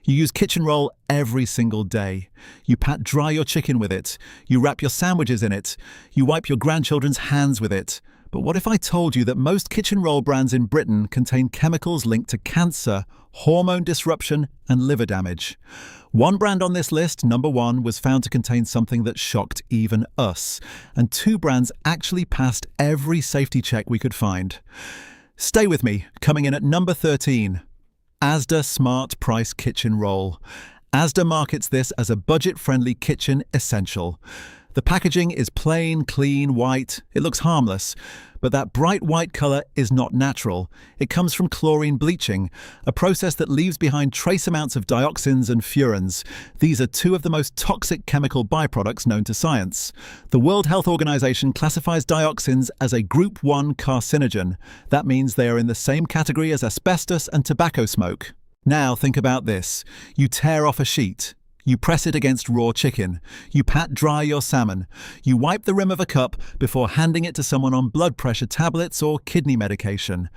You use kitchen roll every single day. You pat dry your chicken with it. You wrap your sandwiches in it. You wipe your grandchildren's hands with it. But what if I told you that most kitchen roll brands in Britain contain chemicals linked to cancer, hormone disruption, and liver damage? One brand on this list, number 1, was found to contain something that shocked even us, and 2 brands actually passed every safety check we could find. Stay with me, coming in at number 13. Asda Smart Price Kitchen Roll. Asda markets this as a budget-friendly kitchen essential. The packaging is plain, clean, white. It looks harmless. But that bright white colour is not natural. It comes from chlorine bleaching, a process that leaves behind trace amounts of dioxins and furans. These are 2 of the most toxic chemical byproducts known to science. The World Health Organization classifies dioxins as a Group 1 carcinogen. That means they are in the same category as asbestos and tobacco smoke. Now think about this. You tear off a sheet. You press it against raw chicken. You pat dry your salmon. You wipe the rim of a cup before handing it to someone on blood pressure tablets or kidney medication.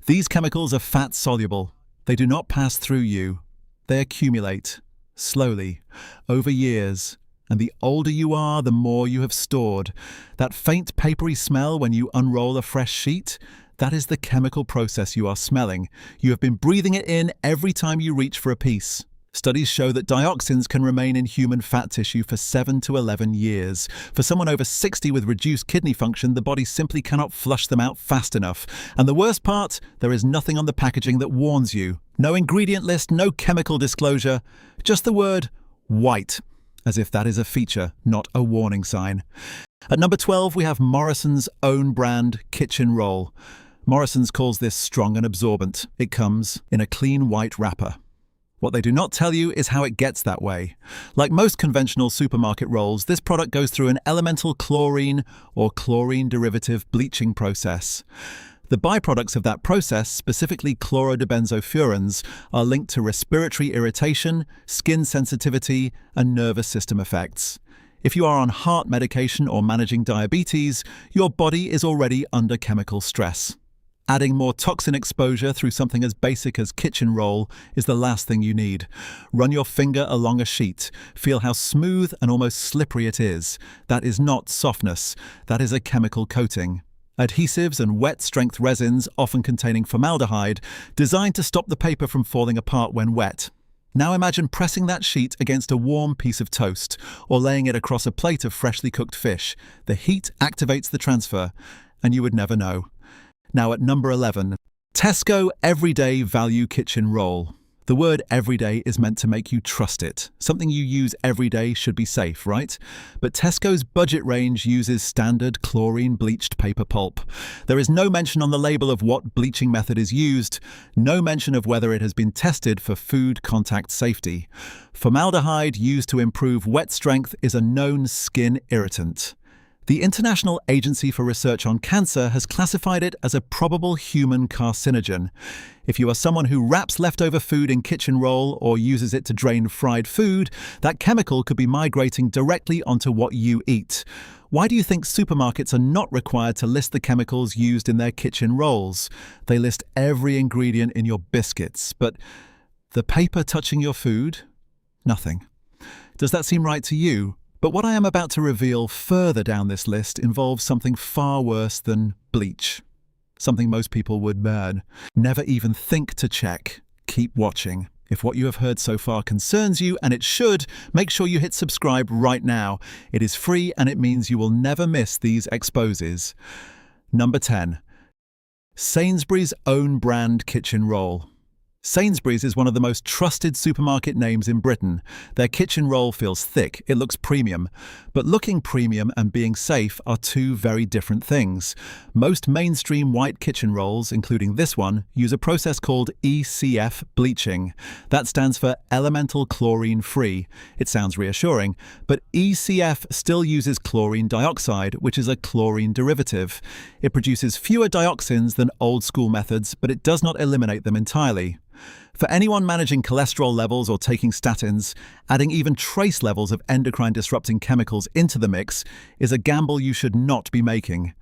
These chemicals are fat-soluble. They do not pass through you. They accumulate, slowly, over years. And the older you are, the more you have stored. That faint papery smell when you unroll a fresh sheet, that is the chemical process you are smelling. You have been breathing it in every time you reach for a piece. Studies show that dioxins can remain in human fat tissue for 7 to 11 years. For someone over 60 with reduced kidney function, the body simply cannot flush them out fast enough. And the worst part, there is nothing on the packaging that warns you. No ingredient list, no chemical disclosure, just the word white, as if that is a feature, not a warning sign. At number 12, we have Morrison's own brand kitchen roll. Morrison's calls this strong and absorbent. It comes in a clean white wrapper. What they do not tell you is how it gets that way. Like most conventional supermarket rolls, this product goes through an elemental chlorine or chlorine derivative bleaching process. The byproducts of that process, specifically chlorodibenzofurans, are linked to respiratory irritation, skin sensitivity, and nervous system effects. If you are on heart medication or managing diabetes, your body is already under chemical stress. Adding more toxin exposure through something as basic as kitchen roll is the last thing you need. Run your finger along a sheet. Feel how smooth and almost slippery it is. That is not softness. That is a chemical coating. Adhesives and wet-strength resins, often containing formaldehyde, designed to stop the paper from falling apart when wet. Now imagine pressing that sheet against a warm piece of toast, or laying it across a plate of freshly cooked fish. The heat activates the transfer, and you would never know. Now at number 11, Tesco Everyday Value Kitchen Roll. The word everyday is meant to make you trust it. Something you use every day should be safe, right? But Tesco's budget range uses standard chlorine-bleached paper pulp. There is no mention on the label of what bleaching method is used, no mention of whether it has been tested for food contact safety. Formaldehyde used to improve wet strength is a known skin irritant. The International Agency for Research on Cancer has classified it as a probable human carcinogen. If you are someone who wraps leftover food in kitchen roll or uses it to drain fried food, that chemical could be migrating directly onto what you eat. Why do you think supermarkets are not required to list the chemicals used in their kitchen rolls? They list every ingredient in your biscuits, but the paper touching your food? Nothing. Does that seem right to you? But what I am about to reveal further down this list involves something far worse than bleach. Something most people would never even think to check. Keep watching. If what you have heard so far concerns you, and it should, make sure you hit subscribe right now. It is free and it means you will never miss these exposes. Number 10. Sainsbury's own brand kitchen roll. Sainsbury's is one of the most trusted supermarket names in Britain. Their kitchen roll feels thick, it looks premium. But looking premium and being safe are 2 very different things. Most mainstream white kitchen rolls, including this one, use a process called ECF bleaching. That stands for elemental chlorine free. It sounds reassuring, but ECF still uses chlorine dioxide, which is a chlorine derivative. It produces fewer dioxins than old school methods, but it does not eliminate them entirely. For anyone managing cholesterol levels or taking statins, adding even trace levels of endocrine-disrupting chemicals into the mix is a gamble you should not be making.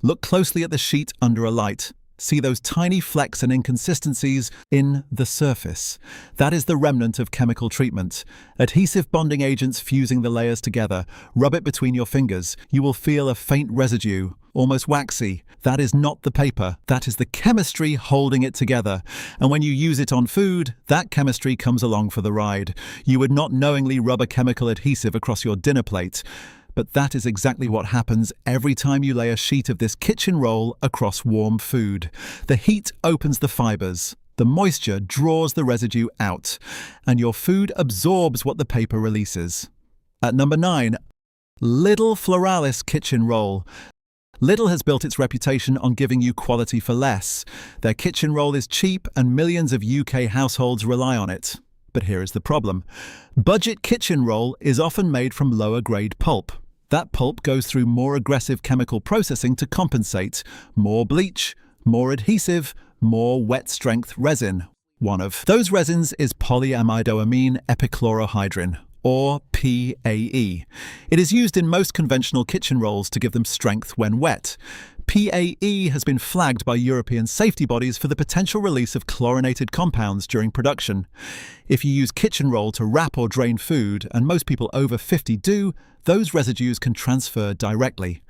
Look closely at the sheet under a light. See those tiny flecks and inconsistencies in the surface? That is the remnant of chemical treatment. Adhesive bonding agents fusing the layers together. Rub it between your fingers. You will feel a faint residue, almost waxy. That is not the paper. That is the chemistry holding it together. And when you use it on food, that chemistry comes along for the ride. You would not knowingly rub a chemical adhesive across your dinner plate. But that is exactly what happens every time you lay a sheet of this kitchen roll across warm food. The heat opens the fibers, the moisture draws the residue out, and your food absorbs what the paper releases. At number 9, Lidl Floralis Kitchen Roll. Lidl has built its reputation on giving you quality for less. Their kitchen roll is cheap and millions of UK households rely on it. But here is the problem. Budget kitchen roll is often made from lower grade pulp. That pulp goes through more aggressive chemical processing to compensate. More bleach, more adhesive, more wet strength resin. One of those resins is polyamidoamine epichlorohydrin, or PAE. It is used in most conventional kitchen rolls to give them strength when wet. PAE has been flagged by European safety bodies for the potential release of chlorinated compounds during production. If you use kitchen roll to wrap or drain food, and most people over 50 do, those residues can transfer directly.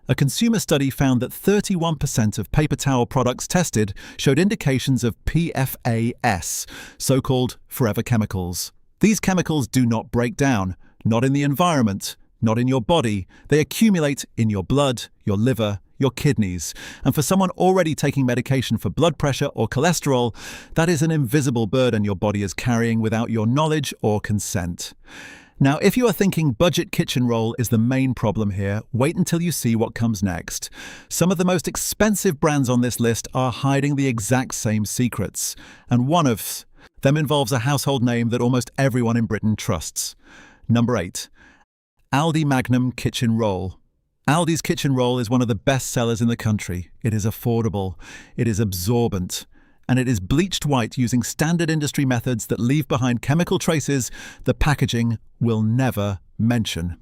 A consumer study found that 31% of paper towel products tested showed indications of PFAS, so-called forever chemicals. These chemicals do not break down, not in the environment, not in your body. They accumulate in your blood, your liver, your kidneys. And for someone already taking medication for blood pressure or cholesterol, that is an invisible burden your body is carrying without your knowledge or consent. Now, if you are thinking budget kitchen roll is the main problem here, wait until you see what comes next. Some of the most expensive brands on this list are hiding the exact same secrets, and one of them involves a household name that almost everyone in Britain trusts. Number 8. Aldi Magnum Kitchen Roll. Aldi's kitchen roll is one of the best sellers in the country. It is affordable, it is absorbent, and it is bleached white using standard industry methods that leave behind chemical traces the packaging will never mention.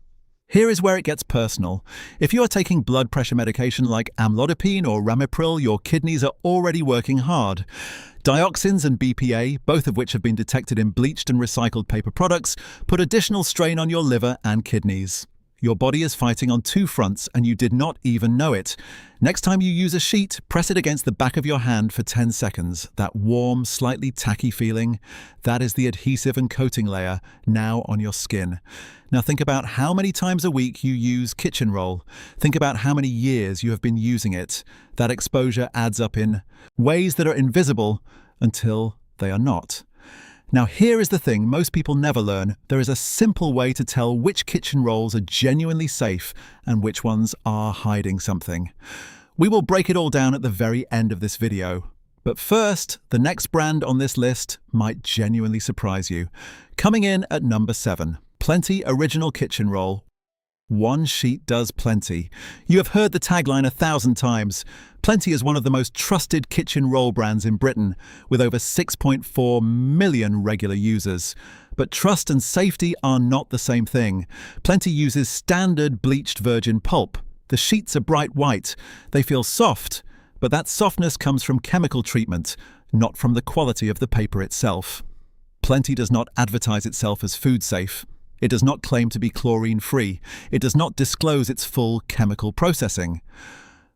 Here is where it gets personal. If you are taking blood pressure medication like amlodipine or ramipril, your kidneys are already working hard. Dioxins and BPA, both of which have been detected in bleached and recycled paper products, put additional strain on your liver and kidneys. Your body is fighting on two fronts and you did not even know it. Next time you use a sheet, press it against the back of your hand for 10 seconds. That warm, slightly tacky feeling, that is the adhesive and coating layer now on your skin. Now think about how many times a week you use kitchen roll. Think about how many years you have been using it. That exposure adds up in ways that are invisible until they are not. Now here is the thing most people never learn. There is a simple way to tell which kitchen rolls are genuinely safe and which ones are hiding something. We will break it all down at the very end of this video. But first, the next brand on this list might genuinely surprise you. Coming in at number 7, Plenty Original Kitchen Roll. One sheet does plenty. You have heard the tagline 1,000 times. Plenty is one of the most trusted kitchen roll brands in Britain, with over 6.4 million regular users. But trust and safety are not the same thing. Plenty uses standard bleached virgin pulp. The sheets are bright white. They feel soft, but that softness comes from chemical treatment, not from the quality of the paper itself. Plenty does not advertise itself as food safe. It does not claim to be chlorine-free. It does not disclose its full chemical processing.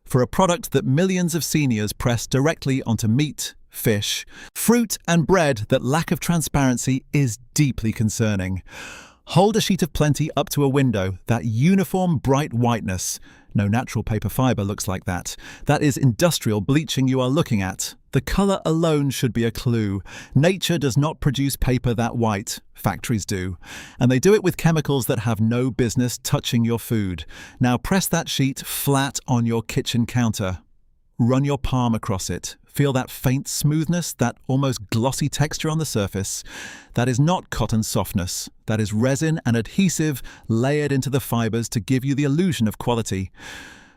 For a product that millions of seniors press directly onto meat, fish, fruit and bread, that lack of transparency is deeply concerning. Hold a sheet of Plenty up to a window, that uniform bright whiteness. No natural paper fiber looks like that. That is industrial bleaching you are looking at. The color alone should be a clue. Nature does not produce paper that white. Factories do. And they do it with chemicals that have no business touching your food. Now press that sheet flat on your kitchen counter. Run your palm across it. Feel that faint smoothness, that almost glossy texture on the surface. That is not cotton softness. That is resin and adhesive layered into the fibers to give you the illusion of quality.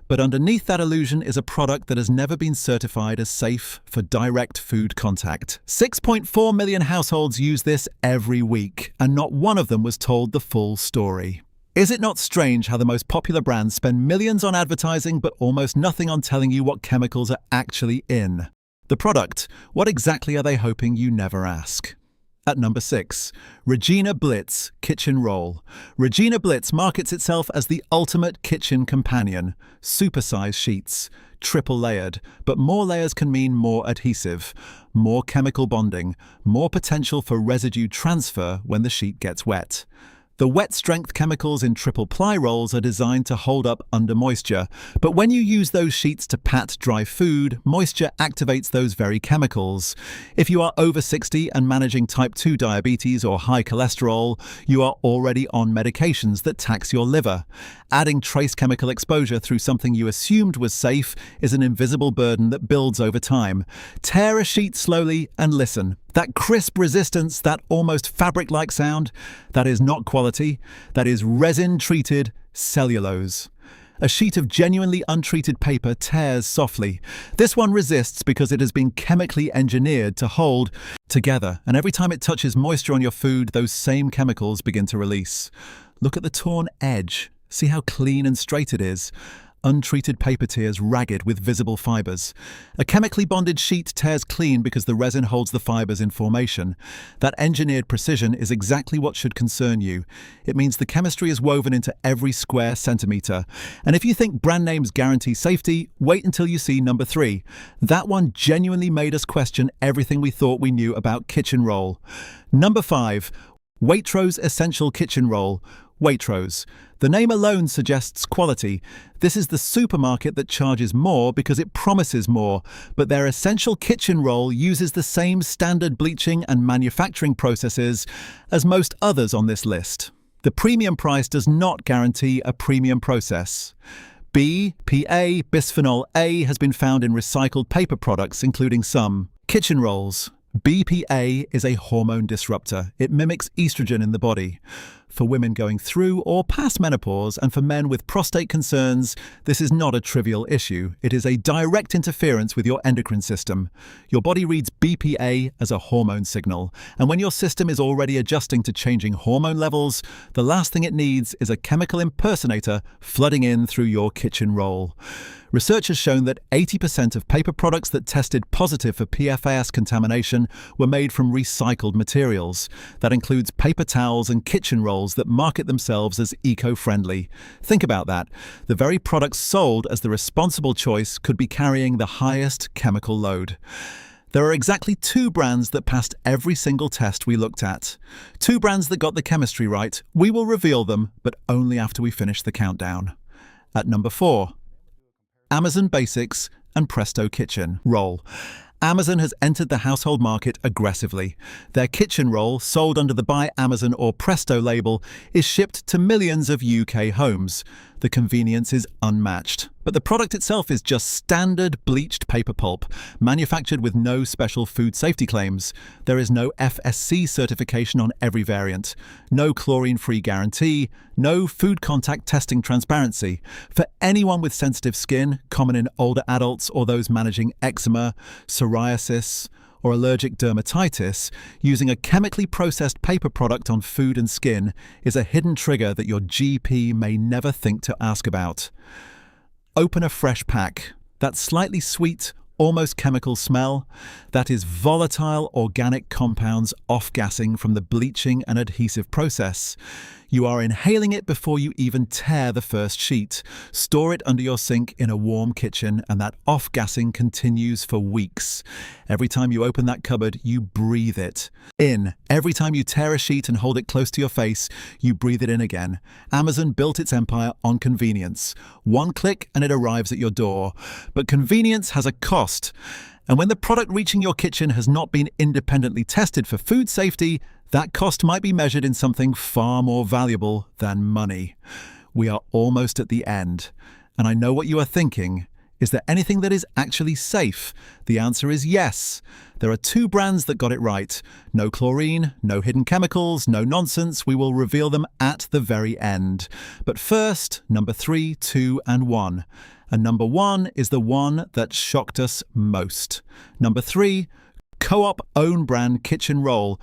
But underneath that illusion is a product that has never been certified as safe for direct food contact. 6.4 million households use this every week, and not one of them was told the full story. Is it not strange how the most popular brands spend millions on advertising but almost nothing on telling you what chemicals are actually in the product? What exactly are they hoping you never ask? At number 6, Regina Blitz Kitchen Roll. Regina Blitz markets itself as the ultimate kitchen companion. Supersize sheets, triple layered, but more layers can mean more adhesive, more chemical bonding, more potential for residue transfer when the sheet gets wet. The wet-strength chemicals in triple ply rolls are designed to hold up under moisture, but when you use those sheets to pat dry food, moisture activates those very chemicals. If you are over 60 and managing type 2 diabetes or high cholesterol, you are already on medications that tax your liver. Adding trace chemical exposure through something you assumed was safe is an invisible burden that builds over time. Tear a sheet slowly and listen. That crisp resistance, that almost fabric-like sound, that is not quality, that is resin-treated cellulose. A sheet of genuinely untreated paper tears softly. This one resists because it has been chemically engineered to hold together, and every time it touches moisture on your food, those same chemicals begin to release. Look at the torn edge. See how clean and straight it is. Untreated paper tears ragged with visible fibers. A chemically bonded sheet tears clean because the resin holds the fibers in formation. That engineered precision is exactly what should concern you. It means the chemistry is woven into every square centimeter. And if you think brand names guarantee safety, wait until you see number 3. That one genuinely made us question everything we thought we knew about kitchen roll. Number 5. Waitrose Essential Kitchen Roll. Waitrose. The name alone suggests quality. This is the supermarket that charges more because it promises more, but their essential kitchen roll uses the same standard bleaching and manufacturing processes as most others on this list. The premium price does not guarantee a premium process. BPA bisphenol A has been found in recycled paper products, including some kitchen rolls. BPA is a hormone disruptor. It mimics estrogen in the body. For women going through or past menopause and for men with prostate concerns, this is not a trivial issue. It is a direct interference with your endocrine system. Your body reads BPA as a hormone signal, and when your system is already adjusting to changing hormone levels, the last thing it needs is a chemical impersonator flooding in through your kitchen roll. Research has shown that 80% of paper products that tested positive for PFAS contamination were made from recycled materials. That includes paper towels and kitchen rolls that market themselves as eco-friendly. Think about that. The very products sold as the responsible choice could be carrying the highest chemical load. There are exactly 2 brands that passed every single test we looked at. 2 brands that got the chemistry right. We will reveal them, but only after we finish the countdown. At number 4. Amazon Basics and Presto Kitchen Roll. Amazon has entered the household market aggressively. Their kitchen roll, sold under the By Amazon or Presto label, is shipped to millions of UK homes. The convenience is unmatched. But the product itself is just standard bleached paper pulp, manufactured with no special food safety claims. There is no FSC certification on every variant, no chlorine-free guarantee, no food contact testing transparency. For anyone with sensitive skin, common in older adults or those managing eczema, psoriasis, or allergic dermatitis, using a chemically processed paper product on food and skin is a hidden trigger that your GP may never think to ask about. Open a fresh pack. That slightly sweet, almost chemical smell, that is volatile organic compounds off-gassing from the bleaching and adhesive process. You are inhaling it before you even tear the first sheet. Store it under your sink in a warm kitchen, and that off-gassing continues for weeks. Every time you open that cupboard, you breathe it in. Every time you tear a sheet and hold it close to your face, you breathe it in again. Amazon built its empire on convenience. One click and it arrives at your door. But convenience has a cost. And when the product reaching your kitchen has not been independently tested for food safety, that cost might be measured in something far more valuable than money. We are almost at the end. And I know what you are thinking. Is there anything that is actually safe? The answer is yes. There are 2 brands that got it right. No chlorine, no hidden chemicals, no nonsense. We will reveal them at the very end. But first, number 3, 2, and 1. And number 1 is the one that shocked us most. Number 3, Co-op own brand kitchen roll.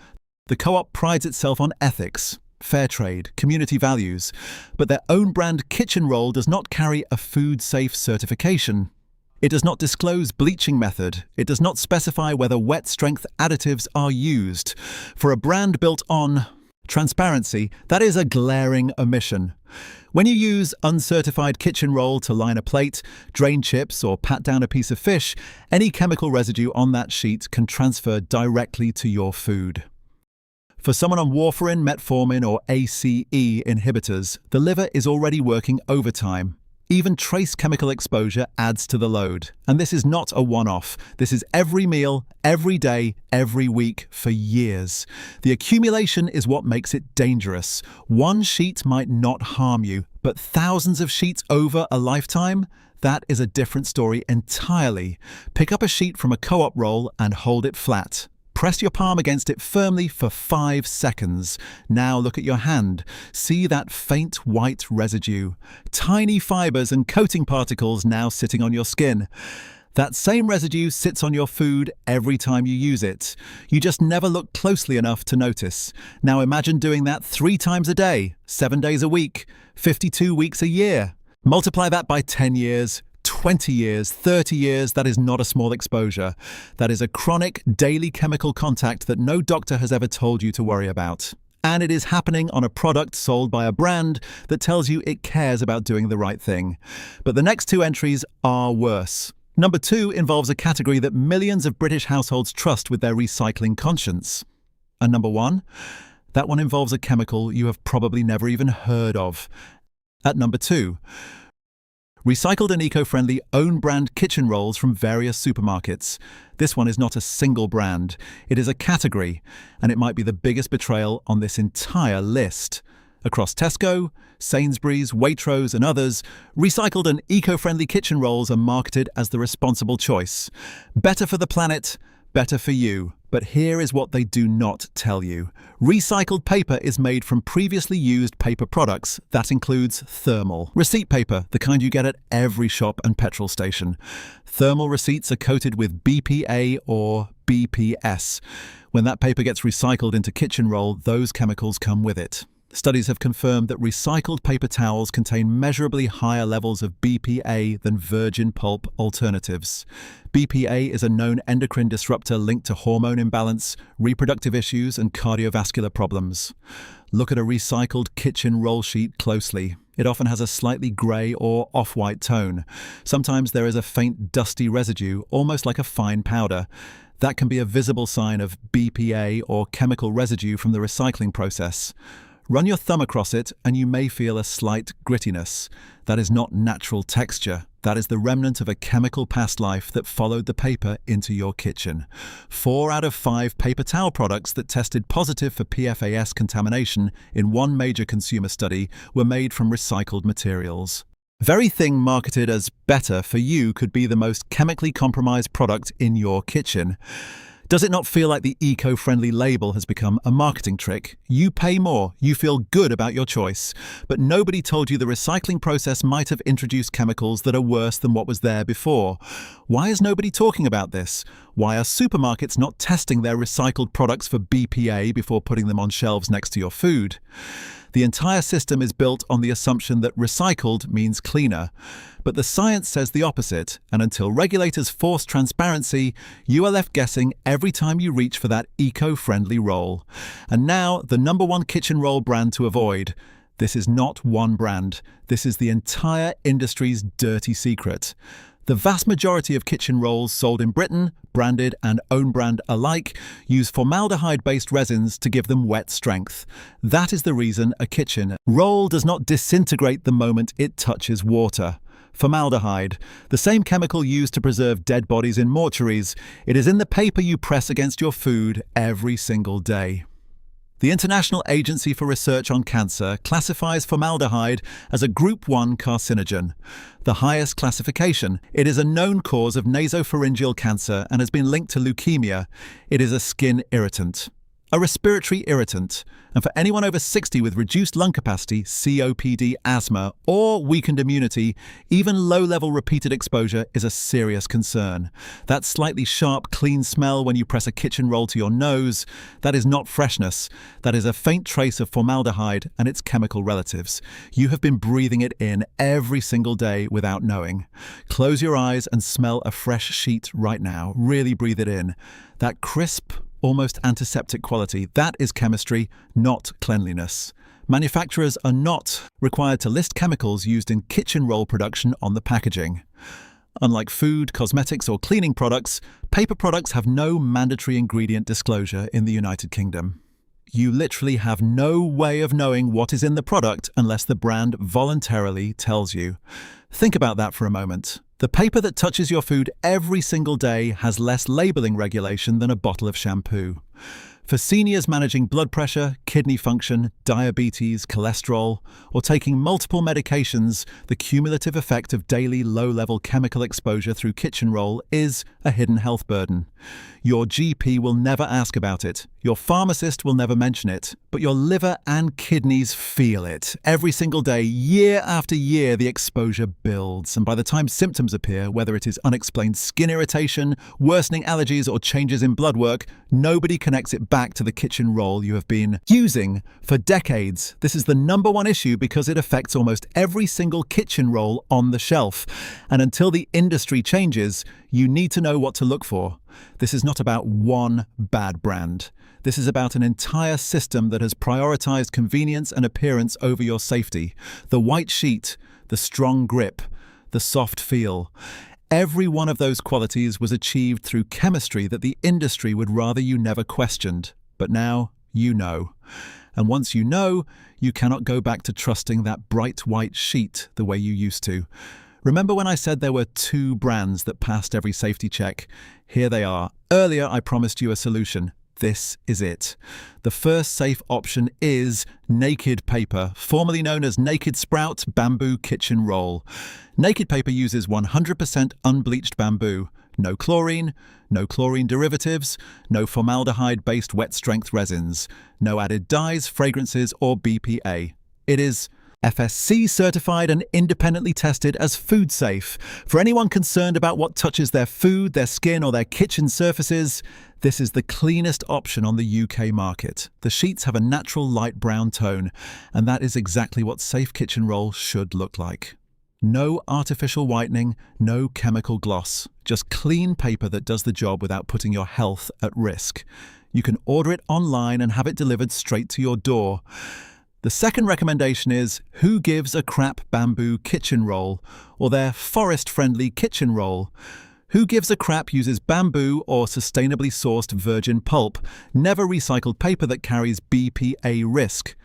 The Co-op prides itself on ethics. fair trade, community values, but their own brand kitchen roll does not carry a food-safe certification. It does not disclose bleaching method. It does not specify whether wet-strength additives are used. For a brand built on transparency, that is a glaring omission. When you use uncertified kitchen roll to line a plate, drain chips, or pat down a piece of fish, any chemical residue on that sheet can transfer directly to your food. For someone on warfarin, metformin, or ACE inhibitors, the liver is already working overtime. Even trace chemical exposure adds to the load. And this is not a one-off. This is every meal, every day, every week, for years. The accumulation is what makes it dangerous. One sheet might not harm you, but thousands of sheets over a lifetime? That is a different story entirely. Pick up a sheet from a co-op roll and hold it flat. Press your palm against it firmly for 5 seconds. Now look at your hand. See that faint white residue. Tiny fibers and coating particles now sitting on your skin. That same residue sits on your food every time you use it. You just never look closely enough to notice. Now imagine doing that 3 times a day, 7 days a week, 52 weeks a year. Multiply that by 10 years. 20 years, 30 years, that is not a small exposure. That is a chronic, daily chemical contact that no doctor has ever told you to worry about. And it is happening on a product sold by a brand that tells you it cares about doing the right thing. But the next 2 entries are worse. Number 2 involves a category that millions of British households trust with their recycling conscience. And number 1? That one involves a chemical you have probably never even heard of. At number 2, recycled and eco-friendly own-brand kitchen rolls from various supermarkets. This one is not a single brand. It is a category, and it might be the biggest betrayal on this entire list. Across Tesco, Sainsbury's, Waitrose, and others, recycled and eco-friendly kitchen rolls are marketed as the responsible choice. Better for the planet, better for you. But here is what they do not tell you. Recycled paper is made from previously used paper products. That includes thermal. Receipt paper, the kind you get at every shop and petrol station. Thermal receipts are coated with BPA or BPS. When that paper gets recycled into kitchen roll, those chemicals come with it. Studies have confirmed that recycled paper towels contain measurably higher levels of BPA than virgin pulp alternatives. BPA is a known endocrine disruptor linked to hormone imbalance, reproductive issues, and cardiovascular problems. Look at a recycled kitchen roll sheet closely. It often has a slightly grey or off-white tone. Sometimes there is a faint dusty residue, almost like a fine powder. That can be a visible sign of BPA or chemical residue from the recycling process. Run your thumb across it and you may feel a slight grittiness. That is not natural texture. That is the remnant of a chemical past life that followed the paper into your kitchen. 4 out of 5 paper towel products that tested positive for PFAS contamination in one major consumer study were made from recycled materials. Very thing marketed as better for you could be the most chemically compromised product in your kitchen. Does it not feel like the eco-friendly label has become a marketing trick? You pay more, you feel good about your choice, but nobody told you the recycling process might have introduced chemicals that are worse than what was there before. Why is nobody talking about this? Why are supermarkets not testing their recycled products for BPA before putting them on shelves next to your food? The entire system is built on the assumption that recycled means cleaner. But the science says the opposite, and until regulators force transparency, you are left guessing every time you reach for that eco-friendly roll. And now, the number 1 kitchen roll brand to avoid. This is not one brand. This is the entire industry's dirty secret. The vast majority of kitchen rolls sold in Britain, branded and own brand alike, use formaldehyde-based resins to give them wet strength. That is the reason a kitchen roll does not disintegrate the moment it touches water. Formaldehyde, the same chemical used to preserve dead bodies in mortuaries, it is in the paper you press against your food every single day. The International Agency for Research on Cancer classifies formaldehyde as a Group 1 carcinogen, the highest classification. It is a known cause of nasopharyngeal cancer and has been linked to leukemia. It is a skin irritant. a respiratory irritant, and for anyone over 60 with reduced lung capacity, COPD, asthma, or weakened immunity, even low-level repeated exposure is a serious concern. That slightly sharp, clean smell when you press a kitchen roll to your nose, that is not freshness. That is a faint trace of formaldehyde and its chemical relatives. You have been breathing it in every single day without knowing. Close your eyes and smell a fresh sheet right now. Really breathe it in. That crisp, almost antiseptic quality, that is chemistry, not cleanliness. Manufacturers are not required to list chemicals used in kitchen roll production on the packaging. Unlike food, cosmetics, or cleaning products, paper products have no mandatory ingredient disclosure in the United Kingdom. You literally have no way of knowing what is in the product unless the brand voluntarily tells you. Think about that for a moment. The paper that touches your food every single day has less labeling regulation than a bottle of shampoo. For seniors managing blood pressure, kidney function, diabetes, cholesterol, or taking multiple medications, the cumulative effect of daily low-level chemical exposure through kitchen roll is a hidden health burden. Your GP will never ask about it. Your pharmacist will never mention it, but your liver and kidneys feel it. Every single day, year after year, the exposure builds, and by the time symptoms appear, whether it is unexplained skin irritation, worsening allergies, or changes in blood work, nobody connects it back to the kitchen roll you have been using for decades. This is the number one issue because it affects almost every single kitchen roll on the shelf. And until the industry changes, you need to know what to look for. This is not about one bad brand. This is about an entire system that has prioritized convenience and appearance over your safety. The white sheet, the strong grip, the soft feel. Every one of those qualities was achieved through chemistry that the industry would rather you never questioned. But now you know. And once you know, you cannot go back to trusting that bright white sheet the way you used to. Remember when I said there were 2 brands that passed every safety check? Here they are. Earlier, I promised you a solution. This is it. The first safe option is Naked Paper, formerly known as Naked Sprout Bamboo Kitchen Roll. Naked Paper uses 100% unbleached bamboo. No chlorine derivatives, no formaldehyde-based wet-strength resins, no added dyes, fragrances, or BPA. It is FSC certified and independently tested as food safe. For anyone concerned about what touches their food, their skin, or their kitchen surfaces, this is the cleanest option on the UK market. The sheets have a natural light brown tone, and that is exactly what safe kitchen roll should look like. No artificial whitening, no chemical gloss, just clean paper that does the job without putting your health at risk. You can order it online and have it delivered straight to your door. The second recommendation is Who Gives a Crap Bamboo Kitchen Roll, or their forest-friendly kitchen roll. Who Gives a Crap uses bamboo or sustainably sourced virgin pulp, never recycled paper that carries BPA risk.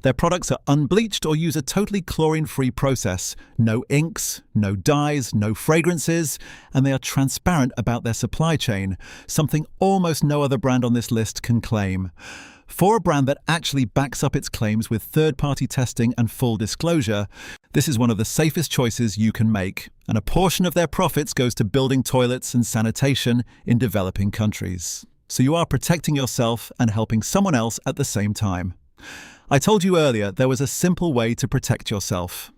Their products are unbleached or use a totally chlorine-free process. No inks, no dyes, no fragrances, and they are transparent about their supply chain, something almost no other brand on this list can claim. For a brand that actually backs up its claims with third-party testing and full disclosure, this is one of the safest choices you can make, and a portion of their profits goes to building toilets and sanitation in developing countries. So you are protecting yourself and helping someone else at the same time. I told you earlier there was a simple way to protect yourself.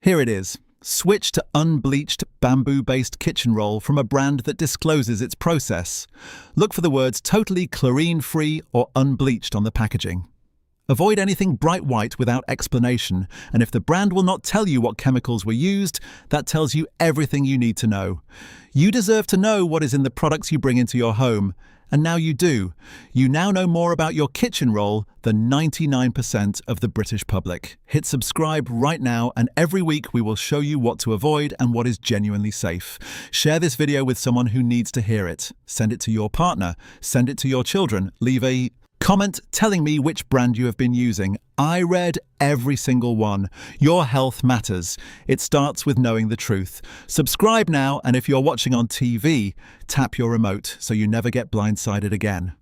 Here it is. Switch to unbleached bamboo-based kitchen roll from a brand that discloses its process. Look for the words totally chlorine-free or unbleached on the packaging. Avoid anything bright white without explanation, and if the brand will not tell you what chemicals were used, that tells you everything you need to know. You deserve to know what is in the products you bring into your home, and now you do. You now know more about your kitchen roll than 99% of the British public. Hit subscribe right now, and every week we will show you what to avoid and what is genuinely safe. Share this video with someone who needs to hear it. Send it to your partner. Send it to your children. Leave a comment telling me which brand you have been using. I read every single one. Your health matters. It starts with knowing the truth. Subscribe now, and if you're watching on TV, tap your remote so you never get blindsided again.